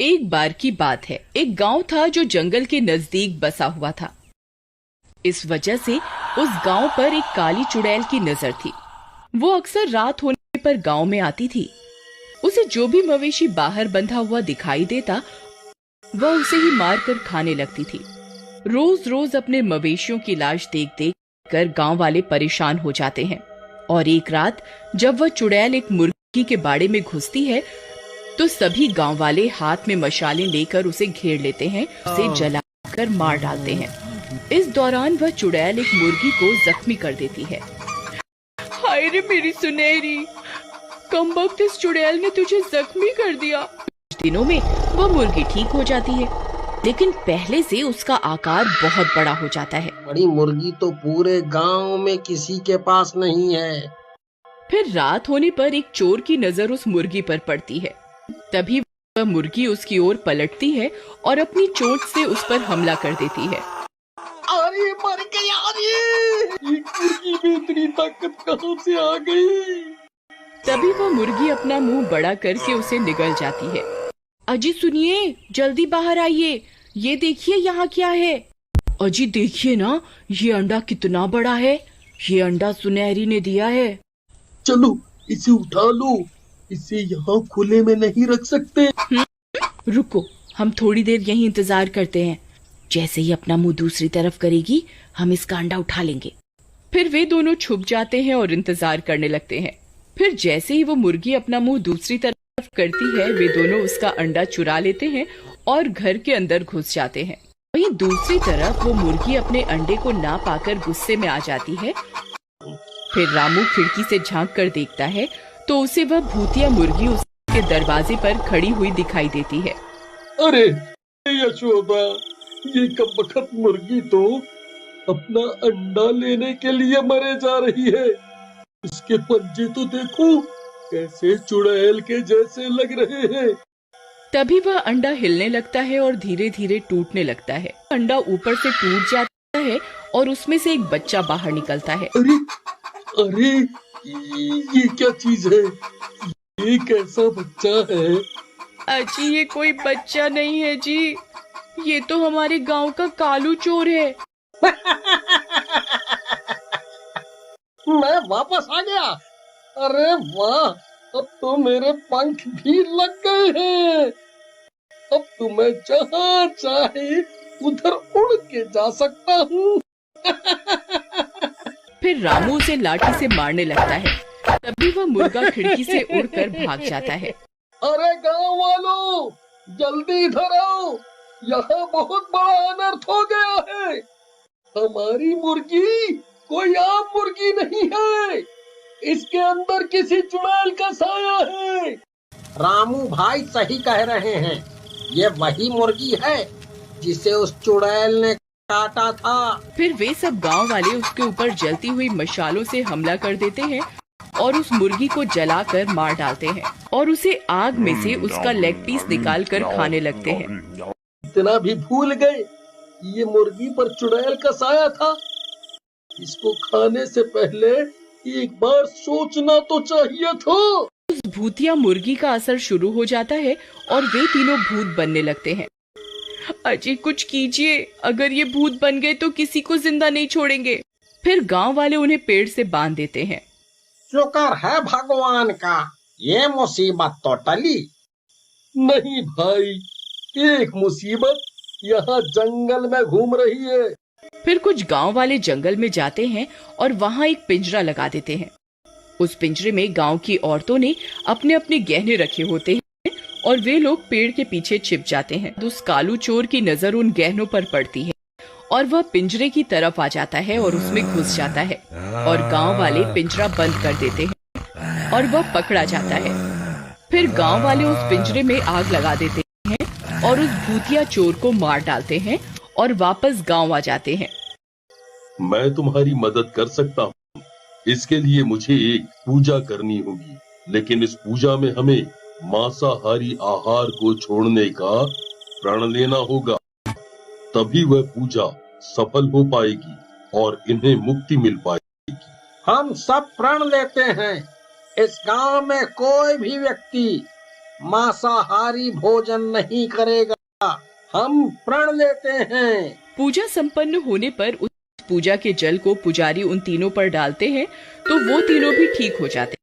एक बार की बात है, एक गांव था जो जंगल के नजदीक बसा हुआ था। इस वजह से उस गांव पर एक काली चुड़ैल की नजर थी। वो अक्सर रात होने पर गांव में आती थी। उसे जो भी मवेशी बाहर बंधा हुआ दिखाई देता, वह उसे ही मार कर खाने लगती थी। रोज रोज अपने मवेशियों की लाश देख देख कर गांव वाले परेशान हो जाते हैं। और एक रात जब वह चुड़ैल एक मुर्गी के बाड़े में घुसती है, तो सभी गांव वाले हाथ में मशालें लेकर उसे घेर लेते हैं, उसे जलाकर मार डालते हैं। इस दौरान वह चुड़ैल एक मुर्गी को जख्मी कर देती है। हाय रे मेरी सुनहरी, कमबख्त इस चुड़ैल ने तुझे जख्मी कर दिया। कुछ दिनों में वह मुर्गी ठीक हो जाती है, लेकिन पहले से उसका आकार बहुत बड़ा हो जाता है। बड़ी मुर्गी तो पूरे गांव में किसी के पास नहीं है। फिर रात होने पर एक चोर की नजर उस मुर्गी पर पड़ती है। तभी वह मुर्गी उसकी ओर पलटती है और अपनी चोंच से उस पर हमला कर देती है। अरे मर गया, ये मुर्गी में इतनी ताकत कहां से आ गई? तभी वह मुर्गी अपना मुंह बड़ा करके उसे निगल जाती है। अजी सुनिए, जल्दी बाहर आइए, ये देखिए यहाँ क्या है। अजी देखिए ना, ये अंडा कितना बड़ा है। ये अंडा सुनहरी ने दिया है। चलो इसे उठा लो, इसे यहाँ खुले में नहीं रख सकते। रुको, हम थोड़ी देर यहीं इंतजार करते हैं। जैसे ही अपना मुंह दूसरी तरफ करेगी, हम इसका अंडा उठा लेंगे। फिर वे दोनों छुप जाते हैं और इंतजार करने लगते हैं। फिर जैसे ही वो मुर्गी अपना मुंह दूसरी तरफ करती है, वे दोनों उसका अंडा चुरा लेते हैं और घर के अंदर घुस जाते हैं। वहीं दूसरी तरफ वो मुर्गी अपने अंडे को ना पाकर गुस्से में आ जाती है। फिर रामू खिड़की से झांक कर देखता है, तो उसे वह भूतिया मुर्गी उसके दरवाजे पर खड़ी हुई दिखाई देती है। अरे यशोदा, ये कमबख्त मुर्गी तो अपना अंडा लेने के लिए मरे जा रही है। इसके पंजे तो देखो, कैसे चुड़ैल के जैसे लग रहे हैं। तभी वह अंडा हिलने लगता है और धीरे धीरे टूटने लगता है। अंडा ऊपर से टूट जाता है और उसमें से एक बच्चा बाहर निकलता है। अरे अरे, ये क्या चीज है? ये कैसा बच्चा है? अजी ये कोई बच्चा नहीं है जी, ये तो हमारे गांव का कालू चोर है। मैं वापस आ गया। अरे वाह, अब तो मेरे पंख भी लग गए हैं। अब तो मैं जहाँ चाहे उधर उड़ के जा सकता हूँ। फिर रामू उसे लाठी से मारने लगता है। तभी वह मुर्गा खिड़की से उड़कर भाग जाता है। अरे गांव वालों, जल्दी इधर आओ, यहाँ बहुत बड़ा अनर्थ हो गया है। हमारी मुर्गी कोई आम मुर्गी नहीं है, इसके अंदर किसी चुड़ैल का साया है। रामू भाई सही कह रहे हैं, ये वही मुर्गी है जिसे उस चुड़ैल ने काटा था। फिर वे सब गांव वाले उसके ऊपर जलती हुई मशालों से हमला कर देते हैं और उस मुर्गी को जलाकर मार डालते हैं और उसे आग में से उसका लेग पीस निकाल कर खाने लगते हैं। इतना भी भूल गए, ये मुर्गी पर चुड़ैल का साया था। इसको खाने से पहले एक बार सोचना तो चाहिए था। उस भूतिया मुर्गी का असर शुरू हो जाता है और वे तीनों भूत बनने लगते हैं। अजी कुछ कीजिए, अगर ये भूत बन गए तो किसी को जिंदा नहीं छोड़ेंगे। फिर गांव वाले उन्हें पेड़ से बांध देते हैं। शुक्र है भगवान का, ये मुसीबत तो टली। नहीं भाई, एक मुसीबत यहाँ जंगल में घूम रही है। फिर कुछ गांव वाले जंगल में जाते हैं और वहाँ एक पिंजरा लगा देते हैं। उस पिंजरे में गांव की औरतों ने अपने अपने गहने रखे होते हैं और वे लोग पेड़ के पीछे छिप जाते हैं। उस कालू चोर की नजर उन गहनों पर पड़ती है और वह पिंजरे की तरफ आ जाता है और उसमें घुस जाता है और गांव वाले पिंजरा बंद कर देते हैं और वह पकड़ा जाता है। फिर गांव वाले उस पिंजरे में आग लगा देते हैं और उस भूतिया चोर को मार डालते हैं और वापस गांव आ जाते हैं। मैं तुम्हारी मदद कर सकता हूँ। इसके लिए मुझे एक पूजा करनी होगी, लेकिन इस पूजा में हमें मांसाहारी आहार को छोड़ने का प्रण लेना होगा। तभी वह पूजा सफल हो पाएगी और इन्हें मुक्ति मिल पाएगी। हम सब प्रण लेते हैं, इस गांव में कोई भी व्यक्ति मांसाहारी भोजन नहीं करेगा। हम प्रण लेते हैं। पूजा संपन्न होने पर उस पूजा के जल को पुजारी उन तीनों पर डालते हैं तो वो तीनों भी ठीक हो जाते हैं।